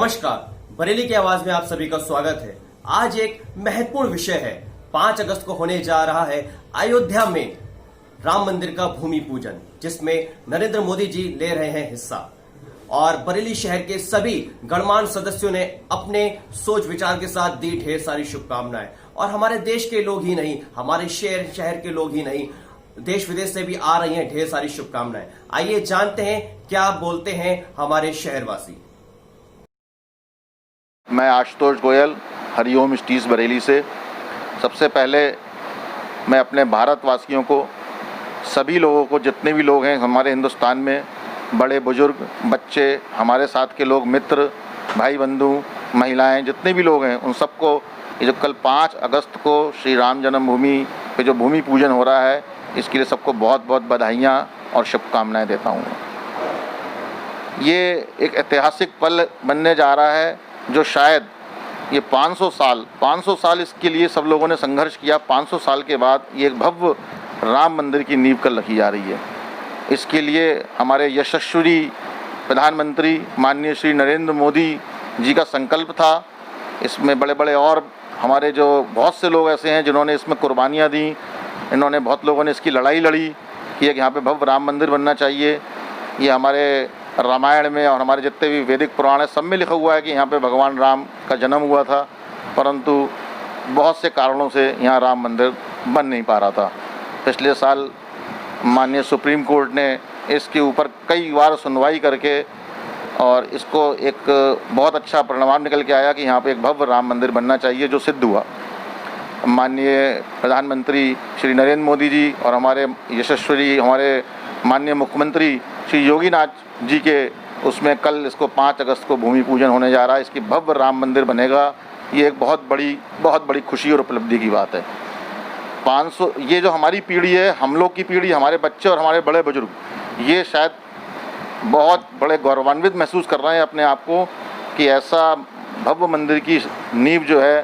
नमस्कार, बरेली की आवाज में आप सभी का स्वागत है। आज एक महत्वपूर्ण विषय है। 5 अगस्त को होने जा रहा है अयोध्या में राम मंदिर का भूमि पूजन, जिसमें नरेंद्र मोदी जी ले रहे हैं हिस्सा। और बरेली शहर के सभी गणमान्य सदस्यों ने अपने सोच विचार के साथ दी ढेर सारी शुभकामनाएं। और हमारे देश के लोग ही नहीं, हमारे शहर के लोग ही नहीं, देश विदेश से भी आ रही हैं ढेर सारी शुभकामनाएं। आइए जानते हैं क्या बोलते हैं हमारे शहरवासी। मैं आशुतोष गोयल, हरिओम स्टीज बरेली से। सबसे पहले मैं अपने भारतवासियों को, सभी लोगों को, जितने भी लोग हैं हमारे हिंदुस्तान में, बड़े बुजुर्ग, बच्चे, हमारे साथ के लोग, मित्र, भाई बंधु, महिलाएं, जितने भी लोग हैं, उन सबको ये जो कल 5 अगस्त को श्री राम जन्मभूमि पे जो भूमि पूजन हो रहा है, इसके लिए सबको बहुत बहुत बधाइयाँ और शुभकामनाएं देता हूँ। ये एक ऐतिहासिक पल बनने जा रहा है, जो शायद ये 500 साल इसके लिए सब लोगों ने संघर्ष किया। 500 साल के बाद ये एक भव्य राम मंदिर की नींव कल रखी जा रही है। इसके लिए हमारे यशस्वी प्रधानमंत्री माननीय श्री नरेंद्र मोदी जी का संकल्प था। इसमें बड़े बड़े और हमारे जो बहुत से लोग ऐसे हैं जिन्होंने इसमें कुर्बानियाँ दी। इन्होंने बहुत लोगों ने इसकी लड़ाई लड़ी कि यहाँ पे भव्य राम मंदिर बनना चाहिए। ये हमारे रामायण में और हमारे जितने भी वैदिक पुराण है, सब में लिखा हुआ है कि यहाँ पे भगवान राम का जन्म हुआ था, परंतु बहुत से कारणों से यहाँ राम मंदिर बन नहीं पा रहा था। पिछले साल माननीय सुप्रीम कोर्ट ने इसके ऊपर कई बार सुनवाई करके और इसको एक बहुत अच्छा परिणाम निकल के आया कि यहाँ पे एक भव्य राम मंदिर बनना चाहिए, जो सिद्ध हुआ। माननीय प्रधानमंत्री श्री नरेंद्र मोदी जी और हमारे यशस्वी हमारे माननीय मुख्यमंत्री श्री योगी नाथ जी के उसमें कल इसको 5 अगस्त को भूमि पूजन होने जा रहा है। इसकी भव्य राम मंदिर बनेगा। ये एक बहुत बड़ी खुशी और उपलब्धि की बात है। 500 ये जो हमारी पीढ़ी है, हम लोग की पीढ़ी, हमारे बच्चे और हमारे बड़े बुजुर्ग, ये शायद बहुत बड़े गौरवान्वित महसूस कर रहे हैं अपने आप को कि ऐसा भव्य मंदिर की नींव जो है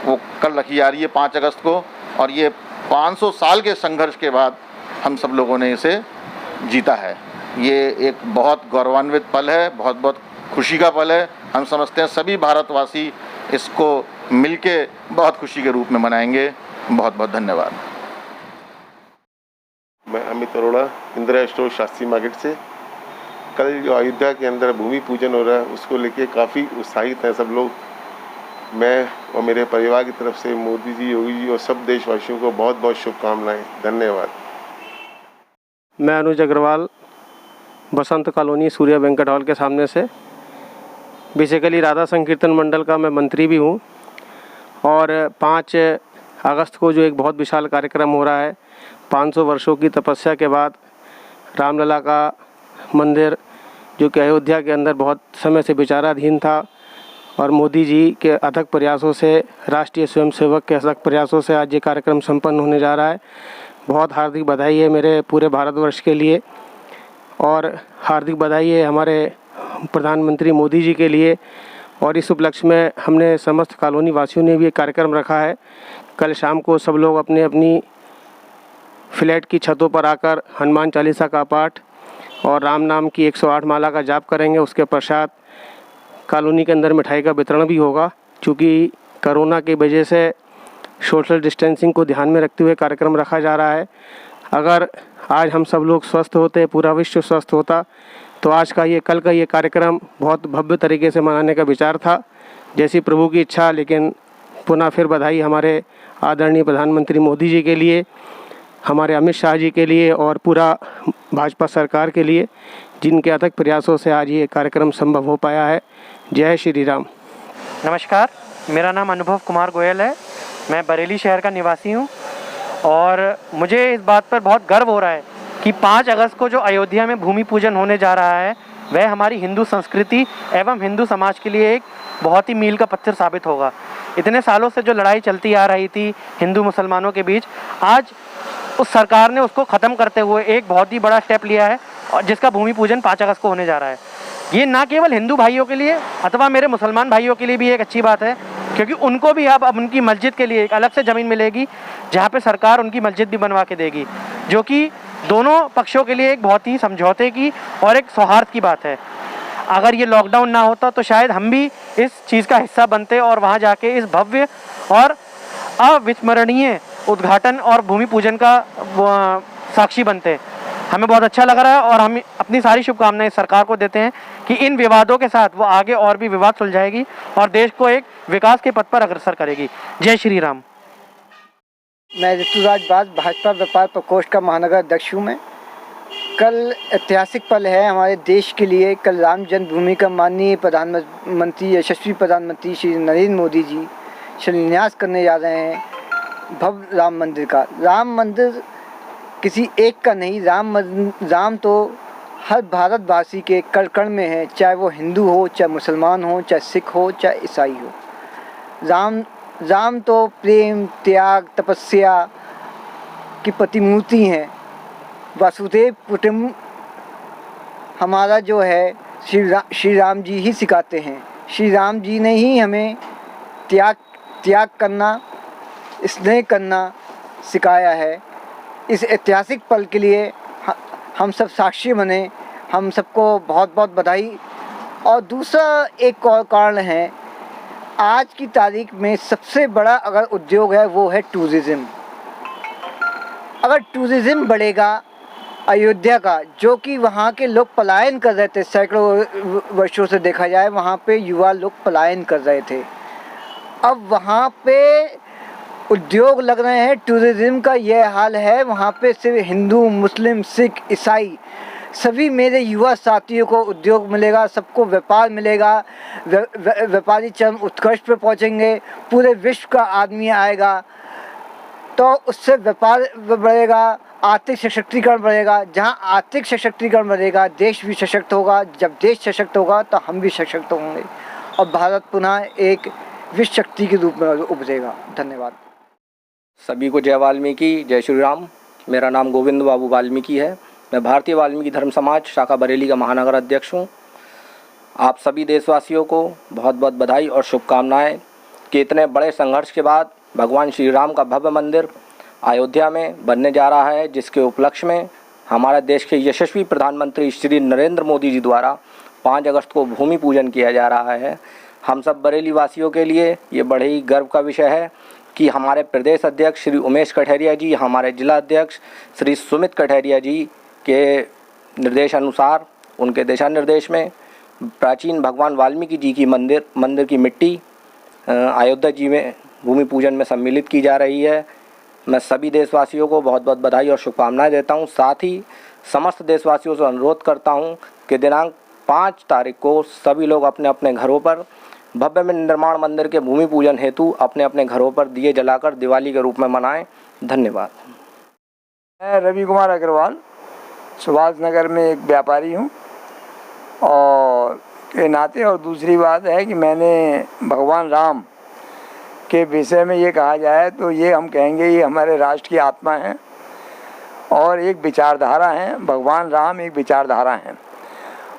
वो कल रखी जा रही है 5 अगस्त को। और ये 500 साल के संघर्ष के बाद हम सब लोगों ने इसे जीता है। ये एक बहुत गौरवान्वित पल है, बहुत खुशी का पल है। हम समझते हैं सभी भारतवासी इसको मिलके बहुत खुशी के रूप में मनाएंगे। बहुत बहुत धन्यवाद। मैं अमित अरोड़ा, इंदिरा स्टोर शास्त्री मार्केट से। कल जो अयोध्या के अंदर भूमि पूजन हो रहा है, उसको लेके काफ़ी उत्साहित हैं सब लोग। मैं और मेरे परिवार की तरफ से मोदी जी, योगी जी और सब देशवासियों को बहुत बहुत शुभकामनाएं। धन्यवाद। मैं अनुज अग्रवाल, बसंत कॉलोनी, सूर्य वेंकट हॉल के सामने से। बेसिकली राधा संकीर्तन मंडल का मैं मंत्री भी हूँ। और 5 अगस्त को जो एक बहुत विशाल कार्यक्रम हो रहा है, 500 वर्षों की तपस्या के बाद रामलला का मंदिर, जो कि अयोध्या के अंदर बहुत समय से विचाराधीन था, और मोदी जी के अथक प्रयासों से, राष्ट्रीय स्वयंसेवक के अथक प्रयासों से आज ये कार्यक्रम संपन्न होने जा रहा है। बहुत हार्दिक बधाई है मेरे पूरे भारतवर्ष के लिए, और हार्दिक बधाई है हमारे प्रधानमंत्री मोदी जी के लिए। और इस उपलक्ष्य में हमने समस्त कॉलोनी वासियों ने भी एक कार्यक्रम रखा है। कल शाम को सब लोग अपनी अपनी फ्लैट की छतों पर आकर हनुमान चालीसा का पाठ और राम नाम की 108 माला का जाप करेंगे। उसके पश्चात कॉलोनी के अंदर मिठाई का वितरण भी होगा। चूँकि कोरोना की वजह से सोशल डिस्टेंसिंग को ध्यान में रखते हुए कार्यक्रम रखा जा रहा है। अगर आज हम सब लोग स्वस्थ होते, पूरा विश्व स्वस्थ होता, तो आज का कल का ये कार्यक्रम बहुत भव्य तरीके से मनाने का विचार था, जैसी प्रभु की इच्छा। लेकिन पुनः फिर बधाई हमारे आदरणीय प्रधानमंत्री मोदी जी के लिए, हमारे अमित शाह जी के लिए और पूरा भाजपा सरकार के लिए, जिनके अथक प्रयासों से आज ये कार्यक्रम संभव हो पाया है। जय श्री राम। नमस्कार, मेरा नाम अनुभव कुमार गोयल है। मैं बरेली शहर का निवासी हूँ और मुझे इस बात पर बहुत गर्व हो रहा है कि 5 अगस्त को जो अयोध्या में भूमि पूजन होने जा रहा है, वह हमारी हिंदू संस्कृति एवं हिंदू समाज के लिए एक बहुत ही मील का पत्थर साबित होगा। इतने सालों से जो लड़ाई चलती आ रही थी हिंदू मुसलमानों के बीच, आज उस सरकार ने उसको ख़त्म करते हुए एक बहुत ही बड़ा स्टेप लिया है, और जिसका भूमि पूजन 5 अगस्त को होने जा रहा है। ये ना केवल हिंदू भाइयों के लिए अथवा मेरे मुसलमान भाइयों के लिए भी एक अच्छी बात है, क्योंकि उनको भी अब उनकी मस्जिद के लिए एक अलग से ज़मीन मिलेगी, जहाँ पे सरकार उनकी मस्जिद भी बनवा के देगी, जो कि दोनों पक्षों के लिए एक बहुत ही समझौते की और एक सौहार्द की बात है। अगर ये लॉकडाउन ना होता तो शायद हम भी इस चीज़ का हिस्सा बनते और वहाँ जाके इस भव्य और अविस्मरणीय उद्घाटन और भूमि पूजन का साक्षी बनते। हमें बहुत अच्छा लग रहा है और हम अपनी सारी शुभकामनाएं सरकार को देते हैं कि इन विवादों के साथ वो आगे और भी विवाद सुलझाएगी और देश को एक विकास के पथ पर अग्रसर करेगी। जय श्री राम। मैं ऋतुराज बाज, भाजपा व्यापार प्रकोष्ठ का महानगर अध्यक्ष हूँ। मैं कल ऐतिहासिक पल है हमारे देश के लिए। कल राम जन्मभूमि का माननीय प्रधानमंत्री, यशस्वी प्रधानमंत्री श्री नरेंद्र मोदी जी शिलान्यास करने जा रहे हैं भव्य राम मंदिर का। राम मंदिर किसी एक का नहीं, राम तो हर भारतवासी के कण कण में है, चाहे वो हिंदू हो, चाहे मुसलमान हो, चाहे सिख हो, चाहे ईसाई हो। राम तो प्रेम, त्याग, तपस्या की प्रतिमूर्ति हैं। वसुदेव कुटुंब हमारा जो है श्री राम जी ही सिखाते हैं। श्री राम जी ने ही हमें त्याग करना, स्नेह करना सिखाया है। इस ऐतिहासिक पल के लिए हम सब साक्षी बने। हम सबको बहुत बहुत बधाई। और दूसरा एक और कारण है, आज की तारीख में सबसे बड़ा अगर उद्योग है वो है टूरिज़्म। अगर टूरिज़्म बढ़ेगा अयोध्या का, जो कि वहाँ के लोग पलायन कर रहे थे, सैकड़ों वर्षों से देखा जाए वहाँ पे युवा लोग पलायन कर रहे थे, अब वहाँ पे उद्योग लग रहे हैं। टूरिज़्म का यह हाल है, वहाँ पे सिर्फ हिंदू, मुस्लिम, सिख, ईसाई सभी मेरे युवा साथियों को उद्योग मिलेगा, सबको व्यापार मिलेगा। व्यापारी चरम उत्कर्ष पे पहुँचेंगे, पूरे विश्व का आदमी आएगा तो उससे व्यापार बढ़ेगा, आर्थिक सशक्तिकरण बढ़ेगा। जहाँ आर्थिक सशक्तिकरण बढ़ेगा देश भी सशक्त होगा। जब देश सशक्त होगा तो हम भी सशक्त होंगे और भारत पुनः एक विश्व शक्ति के रूप में उभरेगा। धन्यवाद। सभी को जय वाल्मीकि, जय श्री राम। मेरा नाम गोविंद बाबू वाल्मीकि है। मैं भारतीय वाल्मीकि धर्म समाज शाखा बरेली का महानगर अध्यक्ष हूँ। आप सभी देशवासियों को बहुत बहुत बधाई और शुभकामनाएं कि इतने बड़े संघर्ष के बाद भगवान श्री राम का भव्य मंदिर अयोध्या में बनने जा रहा है, जिसके उपलक्ष्य में हमारे देश के यशस्वी प्रधानमंत्री श्री नरेंद्र मोदी जी द्वारा 5 अगस्त को भूमि पूजन किया जा रहा है। हम सब बरेली वासियों के लिए ये बड़े ही गर्व का विषय है कि हमारे प्रदेश अध्यक्ष श्री उमेश कठेरिया जी, हमारे जिला अध्यक्ष श्री सुमित कठेरिया जी के निर्देशानुसार, उनके दिशा निर्देश में प्राचीन भगवान वाल्मीकि जी की मंदिर की मिट्टी अयोध्या जी में भूमि पूजन में सम्मिलित की जा रही है। मैं सभी देशवासियों को बहुत बहुत बधाई और शुभकामनाएं देता हूं। साथ ही समस्त देशवासियों से अनुरोध करता हूं कि दिनांक 5 तारीख को सभी लोग अपने अपने घरों पर भव्य में निर्माण मंदिर के भूमि पूजन हेतु अपने अपने घरों पर दिए जलाकर दिवाली के रूप में मनाएं। धन्यवाद। मैं रवि कुमार अग्रवाल सुभाष नगर में एक व्यापारी हूँ और के नाते, और दूसरी बात है कि मैंने भगवान राम के विषय में ये कहा जाए तो ये हम कहेंगे ये हमारे राष्ट्र की आत्मा है और एक विचारधारा है। भगवान राम एक विचारधारा है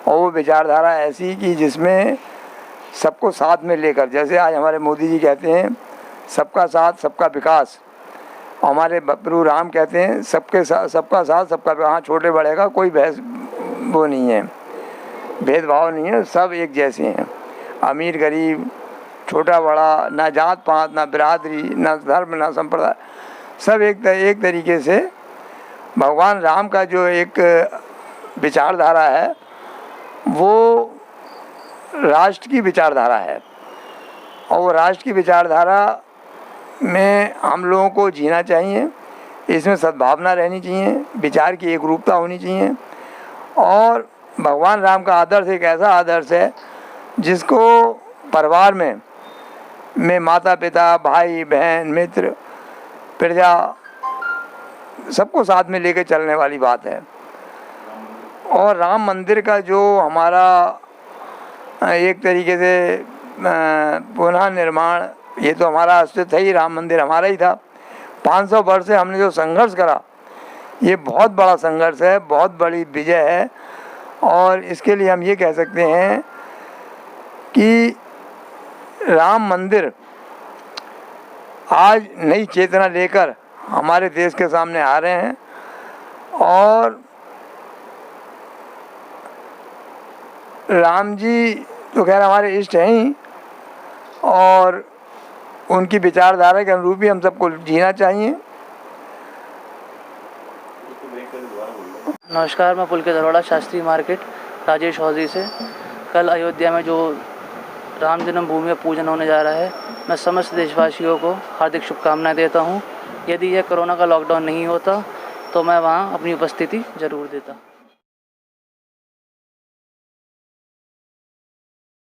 और वो विचारधारा ऐसी कि जिसमें सबको साथ में लेकर, जैसे आज हमारे मोदी जी कहते हैं सबका साथ सबका विकास, हमारे प्रभु राम कहते हैं सबका साथ सबका विकास। छोटे बड़े का कोई बहस वो नहीं है, भेदभाव नहीं है, सब एक जैसे हैं। अमीर गरीब, छोटा बड़ा, ना जात पात, ना बिरादरी, ना धर्म, ना संप्रदाय, सब एक तरीके से भगवान राम का जो एक विचारधारा है वो राष्ट्र की विचारधारा है और वो राष्ट्र की विचारधारा में हम लोगों को जीना चाहिए। इसमें सद्भावना रहनी चाहिए, विचार की एकरूपता होनी चाहिए। और भगवान राम का आदर्श एक ऐसा आदर्श है जिसको परिवार में माता पिता, भाई बहन, मित्र, प्रजा सबको साथ में लेकर चलने वाली बात है। और राम मंदिर का जो हमारा एक तरीके से पुनः निर्माण, ये तो हमारा अस्तित्व है ही, राम मंदिर हमारा ही था। 500 वर्ष से हमने जो संघर्ष करा, ये बहुत बड़ा संघर्ष है, बहुत बड़ी विजय है। और इसके लिए हम ये कह सकते हैं कि राम मंदिर आज नई चेतना लेकर हमारे देश के सामने आ रहे हैं और राम जी तो खैर हमारे इष्ट हैं ही, और उनकी विचारधारा के अनुरूप ही हम सबको जीना चाहिए। नमस्कार, मैं पुलकित अरोड़ा, शास्त्री मार्केट, राजेश हौजी से। कल अयोध्या में जो राम जन्मभूमि में पूजन होने जा रहा है, मैं समस्त देशवासियों को हार्दिक शुभकामनाएं देता हूं। यदि यह कोरोना का लॉकडाउन नहीं होता तो मैं वहां अपनी उपस्थिति ज़रूर देता।